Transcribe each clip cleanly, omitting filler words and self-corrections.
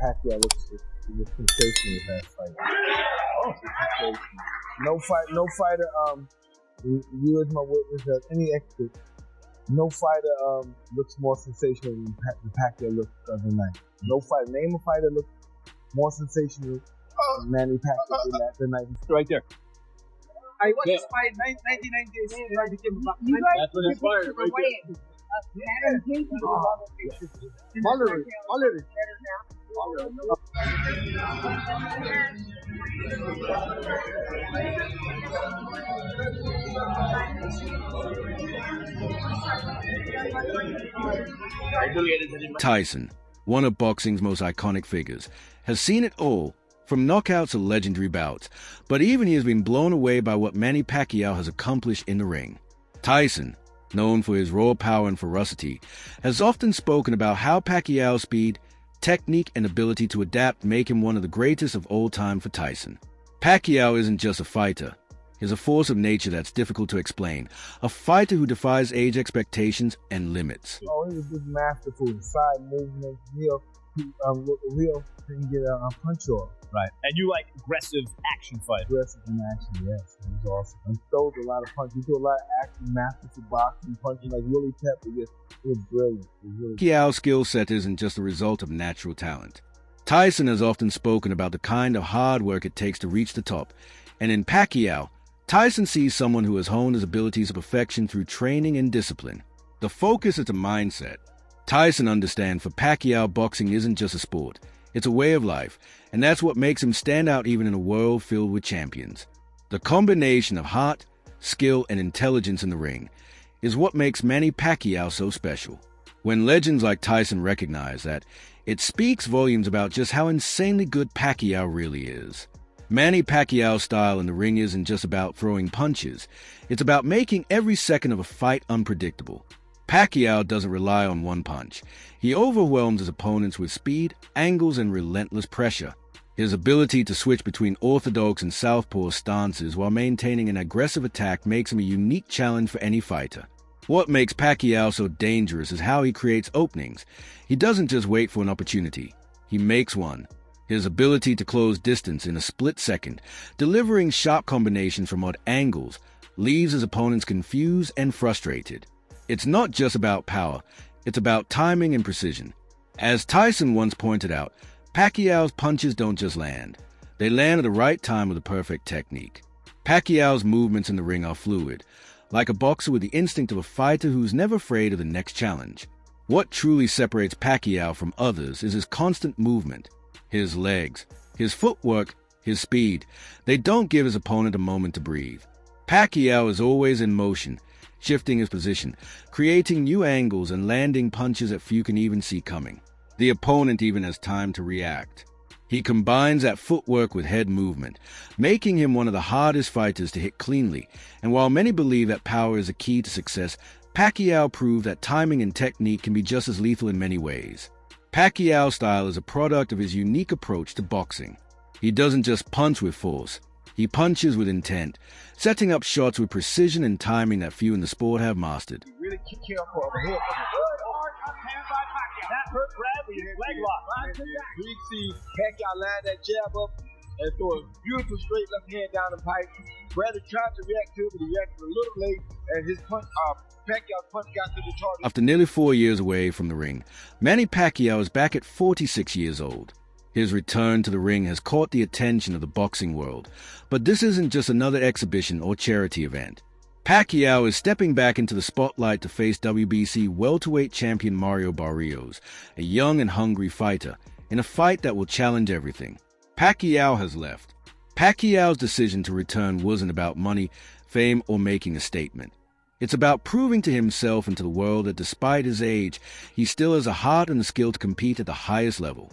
Pacquiao was sensational last fight. Oh, sensational. No fighter. You as my witness, any expert. No fighter looks more sensational than Pacquiao looked the other night. No fighter. Name a fighter looked more sensational than Manny Pacquiao the night. Right there. I watched fight 1990s. I became a boxer. That's what inspired right there. Tyson, one of boxing's most iconic figures, has seen it all, from knockouts to legendary bouts, but even he has been blown away by what Manny Pacquiao has accomplished in the ring. Tyson, known for his raw power and ferocity, has often spoken about how Pacquiao's speed, technique, and ability to adapt make him one of the greatest of all time for Tyson. Pacquiao isn't just a fighter. He's a force of nature that's difficult to explain, a fighter who defies age expectations and limits. Oh, he was just masterful. Side movements, real can get a punch off. Right. And you like aggressive action fight. Aggressive in action, yes. He was awesome. And throws a lot of punches. He threw a lot of action, masterful boxing, punching like Willie Pepper. It was brilliant. Pacquiao's skill set isn't just the result of natural talent. Tyson has often spoken about the kind of hard work it takes to reach the top. And in Pacquiao, Tyson sees someone who has honed his abilities to perfection through training and discipline. The focus is a mindset. Tyson understands for Pacquiao, boxing isn't just a sport. It's a way of life, and that's what makes him stand out even in a world filled with champions. The combination of heart, skill, and intelligence in the ring is what makes Manny Pacquiao so special. When legends like Tyson recognize that, it speaks volumes about just how insanely good Pacquiao really is. Manny Pacquiao's style in the ring isn't just about throwing punches. It's about making every second of a fight unpredictable. Pacquiao doesn't rely on one punch. He overwhelms his opponents with speed, angles, and relentless pressure. His ability to switch between orthodox and southpaw stances while maintaining an aggressive attack makes him a unique challenge for any fighter. What makes Pacquiao so dangerous is how he creates openings. He doesn't just wait for an opportunity. He makes one. His ability to close distance in a split second, delivering sharp combinations from odd angles, leaves his opponents confused and frustrated. It's not just about power, it's about timing and precision. As Tyson once pointed out, Pacquiao's punches don't just land. They land at the right time with the perfect technique. Pacquiao's movements in the ring are fluid, like a boxer with the instinct of a fighter who's never afraid of the next challenge. What truly separates Pacquiao from others is his constant movement. His legs, his footwork, his speed. They don't give his opponent a moment to breathe. Pacquiao is always in motion, shifting his position, creating new angles and landing punches that few can even see coming. The opponent even has time to react. He combines that footwork with head movement, making him one of the hardest fighters to hit cleanly. And while many believe that power is a key to success, Pacquiao proved that timing and technique can be just as lethal in many ways. Pacquiao's style is a product of his unique approach to boxing. He doesn't just punch with force. He punches with intent, setting up shots with precision and timing that few in the sport have mastered. He really kicked him for a hit. That hurt Bradley in his leg lock. We see Pacquiao line that jab up and throw a beautiful straight left hand down the pipe. Bradley tried to react to it, but he reacted a little late, and his punch, Pacquiao's punch got to the target. After nearly 4 years away from the ring, Manny Pacquiao is back at 46 years old. His return to the ring has caught the attention of the boxing world, but this isn't just another exhibition or charity event. Pacquiao is stepping back into the spotlight to face WBC welterweight champion Mario Barrios, a young and hungry fighter, in a fight that will challenge everything. Pacquiao has left. Pacquiao's decision to return wasn't about money, fame, or making a statement. It's about proving to himself and to the world that despite his age, he still has a heart and the skill to compete at the highest level.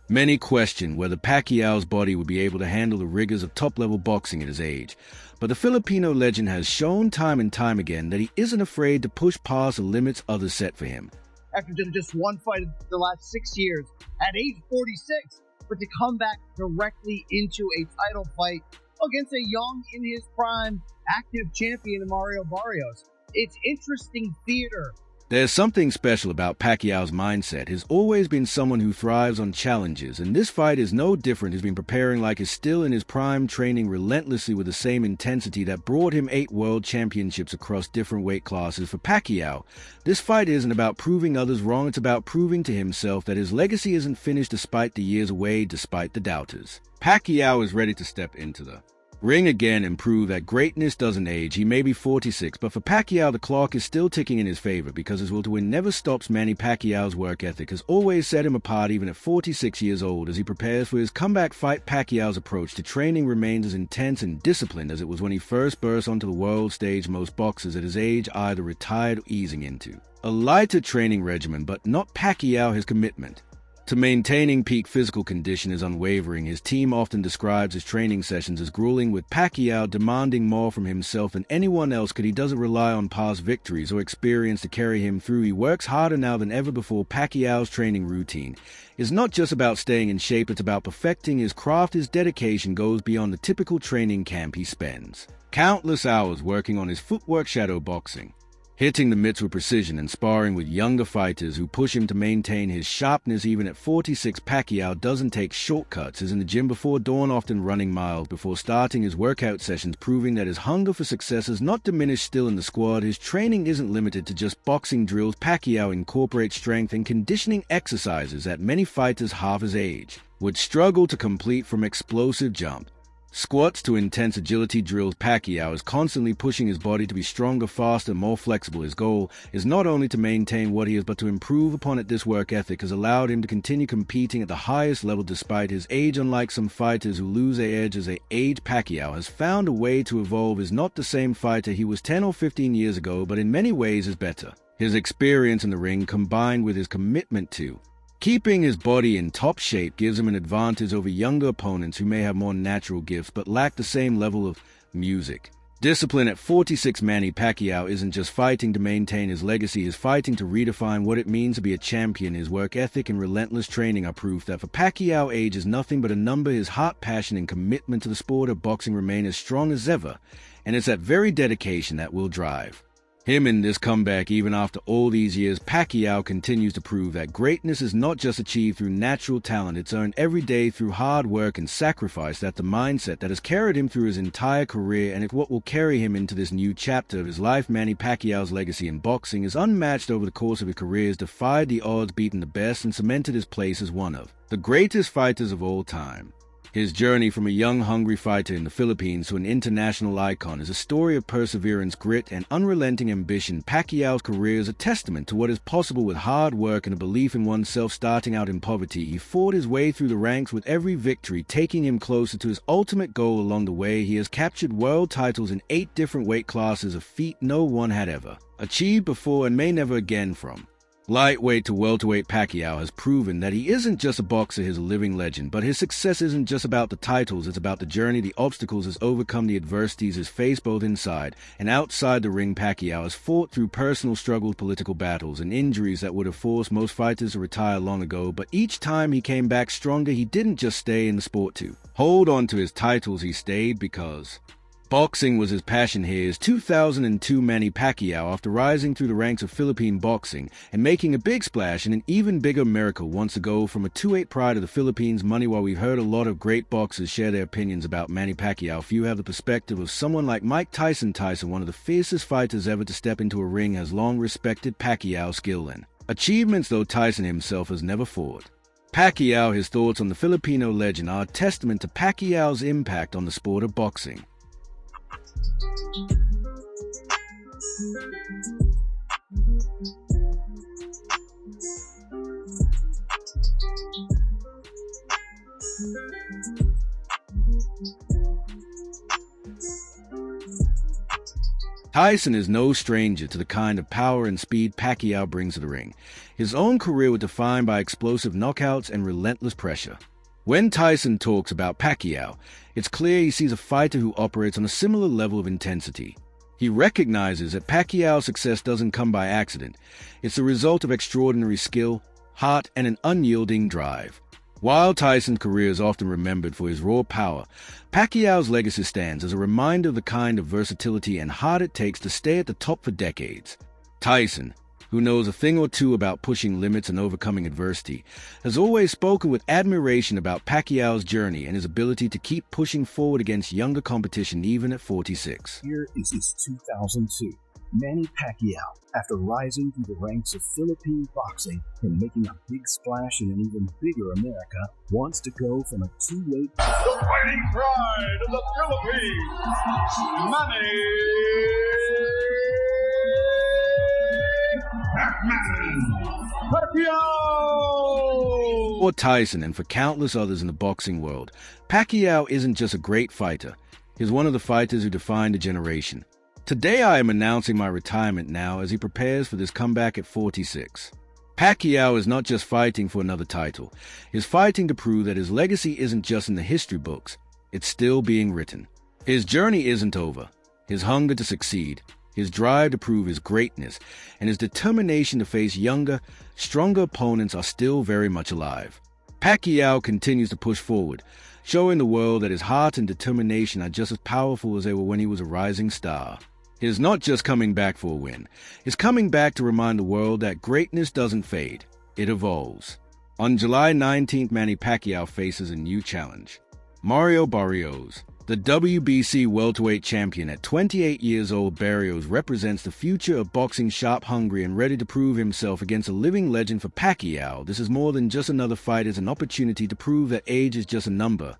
Many question whether Pacquiao's body would be able to handle the rigors of top-level boxing at his age, but the Filipino legend has shown time and time again that he isn't afraid to push past the limits others set for him. After just one fight in the last 6 years, at age 46, but to come back directly into a title fight against a young, in his prime, active champion Mario Barrios. It's interesting theater. There's something special about Pacquiao's mindset. He's always been someone who thrives on challenges, and this fight is no different. He's been preparing like he's still in his prime, training relentlessly with the same intensity that brought him 8 world championships across different weight classes. For Pacquiao, this fight isn't about proving others wrong, it's about proving to himself that his legacy isn't finished despite the years away, despite the doubters. Pacquiao is ready to step into the ring again and prove that greatness doesn't age. He may be 46, but for Pacquiao the clock is still ticking in his favor because his will to win never stops. Manny Pacquiao's work ethic has always set him apart even at 46 years old. As he prepares for his comeback fight, Pacquiao's approach to training remains as intense and disciplined as it was when he first burst onto the world stage. Most boxers at his age either retired or easing into a lighter training regimen, but not Pacquiao. His commitment to maintaining peak physical condition is unwavering. His team often describes his training sessions as grueling, with Pacquiao demanding more from himself than anyone else could. He doesn't rely on past victories or experience to carry him through. He works harder now than ever before. Pacquiao's training routine is not just about staying in shape, it's about perfecting his craft. His dedication goes beyond the typical training camp. He spends countless hours working on his footwork, shadow boxing, hitting the mitts with precision, and sparring with younger fighters who push him to maintain his sharpness. Even at 46, Pacquiao doesn't take shortcuts. He's in the gym before dawn, often running miles before starting his workout sessions, proving that his hunger for success has not diminished. Still in the squad, his training isn't limited to just boxing drills. Pacquiao incorporates strength and conditioning exercises that many fighters half his age would struggle to complete, from explosive jump squats to intense agility drills. Pacquiao is constantly pushing his body to be stronger, faster, more flexible. His goal is not only to maintain what he is, but to improve upon it. This work ethic has allowed him to continue competing at the highest level despite his age. Unlike some fighters who lose their edge as they age, Pacquiao has found a way to evolve. Is not the same fighter he was 10 or 15 years ago, but in many ways is better. His experience in the ring, combined with his commitment to keeping his body in top shape, gives him an advantage over younger opponents who may have more natural gifts but lack the same level of music discipline. At 46, Manny Pacquiao isn't just fighting to maintain his legacy, he's fighting to redefine what it means to be a champion. His work ethic and relentless training are proof that for Pacquiao, age is nothing but a number. His heart, passion, and commitment to the sport of boxing remain as strong as ever, and it's that very dedication that will drive him in this comeback. Even after all these years, Pacquiao continues to prove that greatness is not just achieved through natural talent, it's earned every day through hard work and sacrifice. That the mindset that has carried him through his entire career, and it's what will carry him into this new chapter of his life. Manny Pacquiao's legacy in boxing is unmatched. Over the course of his career, has defied the odds, beaten the best, and cemented his place as one of the greatest fighters of all time. His journey from a young, hungry fighter in the Philippines to an international icon is a story of perseverance, grit, and unrelenting ambition. Pacquiao's career is a testament to what is possible with hard work and a belief in oneself. Starting out in poverty, he fought his way through the ranks, with every victory taking him closer to his ultimate goal. Along the way, he has captured world titles in 8 different weight classes, a feat no one had ever achieved before and may never again. From lightweight to welterweight, Pacquiao has proven that he isn't just a boxer, he's a living legend. But his success isn't just about the titles, it's about the journey, the obstacles he's overcome, the adversities he's faced both inside and outside the ring. Pacquiao has fought through personal struggles, political battles, and injuries that would have forced most fighters to retire long ago. But each time he came back stronger. He didn't just stay in the sport to hold on to his titles, he stayed because boxing was his passion. Here is 2002 Manny Pacquiao, after rising through the ranks of Philippine boxing and making a big splash and an even bigger miracle once ago from a 2-8 pride of the Philippines. Money. While we've heard a lot of great boxers share their opinions about Manny Pacquiao, few have the perspective of someone like Mike Tyson. Tyson, one of the fiercest fighters ever to step into a ring, has long respected Pacquiao's skill and achievements, though Tyson himself has never fought Pacquiao. His thoughts on the Filipino legend are a testament to Pacquiao's impact on the sport of boxing. Tyson is no stranger to the kind of power and speed Pacquiao brings to the ring. His own career was defined by explosive knockouts and relentless pressure. When Tyson talks about Pacquiao, it's clear he sees a fighter who operates on a similar level of intensity. He recognizes that Pacquiao's success doesn't come by accident. It's the result of extraordinary skill, heart, and an unyielding drive. While Tyson's career is often remembered for his raw power, Pacquiao's legacy stands as a reminder of the kind of versatility and heart it takes to stay at the top for decades. Tyson, who knows a thing or two about pushing limits and overcoming adversity, has always spoken with admiration about Pacquiao's journey and his ability to keep pushing forward against younger competition even at 46. Here is his 2002. Manny Pacquiao, after rising through the ranks of Philippine boxing and making a big splash in an even bigger America, wants to go from a two-weight... The fighting pride of the Philippines, Manny Pacquiao! For Tyson and for countless others in the boxing world, Pacquiao isn't just a great fighter. He's one of the fighters who defined a generation. Today I am announcing my retirement now as he prepares for this comeback at 46. Pacquiao is not just fighting for another title. He's fighting to prove that his legacy isn't just in the history books, it's still being written. His journey isn't over. His hunger to succeed, his drive to prove his greatness, and his determination to face younger, stronger opponents are still very much alive. Pacquiao continues to push forward, showing the world that his heart and determination are just as powerful as they were when he was a rising star. He is not just coming back for a win. He's coming back to remind the world that greatness doesn't fade. It evolves. On July 19th, Manny Pacquiao faces a new challenge. Mario Barrios. The WBC welterweight champion at 28 years old, Barrios represents the future of boxing, sharp, hungry, and ready to prove himself against a living legend. For Pacquiao, this is more than just another fight. It's an opportunity to prove that age is just a number,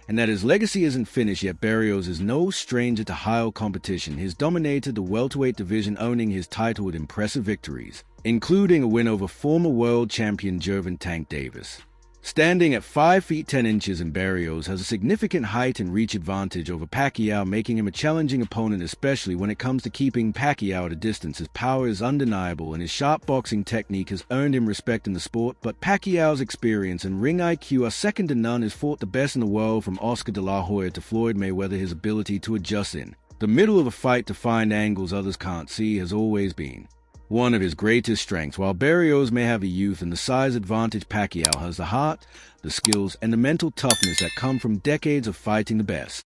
and that his legacy isn't finished yet. Barrios is no stranger to high competition. He's dominated the welterweight division, owning his title with impressive victories, including a win over former world champion Gervonta Tank Davis. Standing at 5 feet 10 inches, Barrios has a significant height and reach advantage over Pacquiao, making him a challenging opponent, especially when it comes to keeping Pacquiao at a distance. His power is undeniable, and his sharp boxing technique has earned him respect in the sport, but Pacquiao's experience and ring IQ are second to none. He's fought the best in the world, from Oscar de la Hoya to Floyd Mayweather. His ability to adjust in the middle of a fight to find angles others can't see has always been one of his greatest strengths. While Barrios may have the youth and the size advantage, Pacquiao has the heart, the skills, and the mental toughness that come from decades of fighting the best.